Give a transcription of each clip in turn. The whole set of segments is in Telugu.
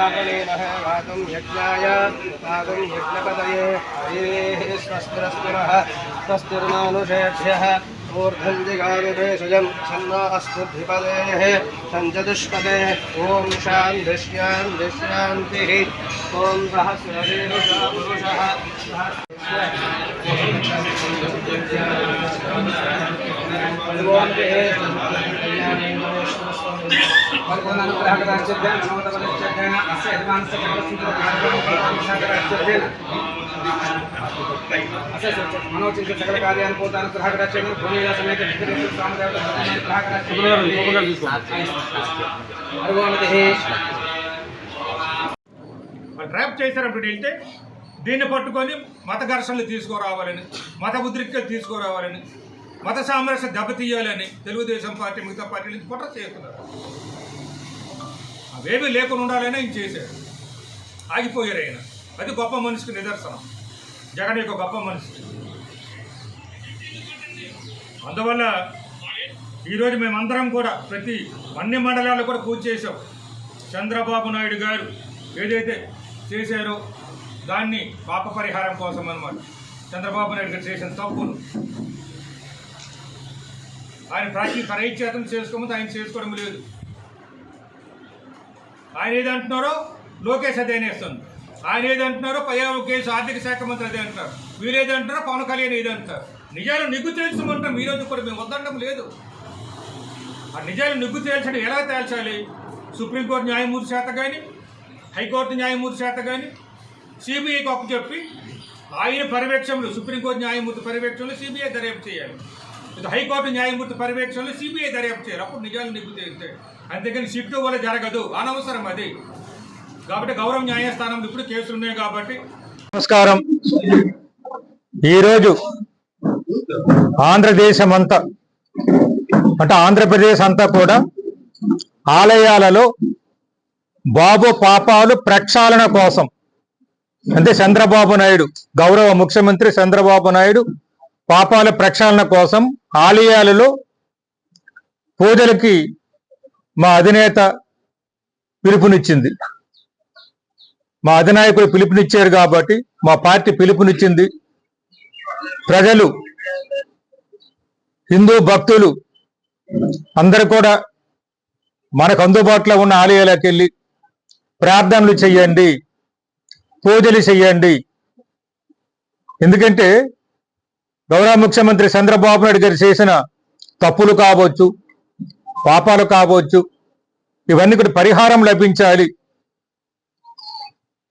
वागलेनः गातुं यज्ञाय गातुं यज्ञपतये हरिः स्वस्तिरस्तुनः स्वस्तिर्मानुषेभ्यः ऊर्ध्वञ्जिगामिते सुजं छन्नास्तुद्धिपदेः सञ्चतुष्पदे ॐ शान्तिः ॐ सहस्रशीर्षः पुरुषः मनोचिंत सकल कार्यान ట్రాప్ చేశారప్పుడు వెళ్తే దీన్ని పట్టుకొని మత ఘర్షణలు తీసుకురావాలని, మత ఉద్రిక్తలు తీసుకురావాలని, మత సామరస్య దెబ్బతీయాలని తెలుగుదేశం పార్టీ మిగతా పార్టీల నుంచి కుట్ర చేస్తున్నారు. అవేమీ లేకుండా ఉండాలని ఆయన చేశారు. ఆగిపోయారు ఆయన. అది గొప్ప మనిషికి నిదర్శనం. జగన్ యొక్క గొప్ప మనిషి. అందువల్ల ఈరోజు మేమందరం కూడా ప్రతి అన్ని మండలాల్లో కూడా పూజ చేశాం. చంద్రబాబు నాయుడు గారు ఏదైతే చేశారో దాన్ని పాప పరిహారం కోసం అన్నమాట. చంద్రబాబు నాయుడు గారు చేసిన తప్పును ఆయన పరిచ్ఛేదం చేసుకోమని ఆయన చేసుకోవడం లేదు. ఆయన ఏదంటున్నారో లోకేష్ అదే అనేస్తుంది. ఆయన ఏదంటున్నారో కేసు ఆర్థిక శాఖ మంత్రి అదే అంటారు. వీరేదంటున్నారో పవన్ కళ్యాణ్ ఏదంటారు. నిజాలు నిగ్గు తేల్చమంటాం. ఈరోజు కూడా మేము వద్దడం లేదు. ఆ నిజాలు నిగ్గు తేల్చడం ఎలా తేల్చాలి? సుప్రీంకోర్టు న్యాయమూర్తి చేత కానీ, హైకోర్టు న్యాయమూర్తి చేత కానీ సిబిఐకి అప్పు చెప్పి ఆయన పర్యవేక్షణలో, సుప్రీంకోర్టు న్యాయమూర్తి పర్యవేక్షణలో సిబిఐ దర్యాప్తు చేయాలి. హైకోర్టు న్యాయమూర్తి పర్యవేక్షణలో సిబిఐ దర్యాప్తు చేయాలి. అప్పుడు నిజాలు నిగ్గు తేలుతాయి. అంతేకాని షిఫ్ట్ వల్ల జరగదు, అనవసరం అది. కాబట్టి గౌరవ న్యాయస్థానంలో ఇప్పుడు కేసులు ఉన్నాయి కాబట్టి. నమస్కారం. ఈరోజు ఆంధ్రదేశం అంతా అంటే ఆంధ్రప్రదేశ్ అంతా కూడా ఆలయాలలో బాబు పాపాలు ప్రక్షాళన కోసం అంటే చంద్రబాబు నాయుడు, గౌరవ ముఖ్యమంత్రి చంద్రబాబు నాయుడు పాపాల ప్రక్షాళన కోసం ఆలయాలలో పూజలకి మా అధినేత పిలుపునిచ్చింది. మా అధినాయకుడు పిలుపునిచ్చారు కాబట్టి మా పార్టీ పిలుపునిచ్చింది. ప్రజలు, హిందూ భక్తులు అందరూ కూడా మనకు అందుబాటులో ఉన్న ఆలయాలకు వెళ్ళి ప్రార్థనలు చెయ్యండి, పూజలు చెయ్యండి. ఎందుకంటే గౌరవ ముఖ్యమంత్రి చంద్రబాబు నాయుడు గారు చేసిన తప్పులు కావచ్చు, పాపాలు కావచ్చు, ఇవన్నీ కూడా పరిహారం లభించాలి.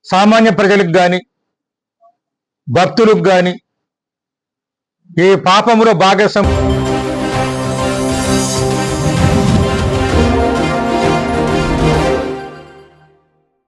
సామాన్య ప్రజలకు కానీ, భక్తులకు కానీ ఏ పాపములో భాగస్వామ్యం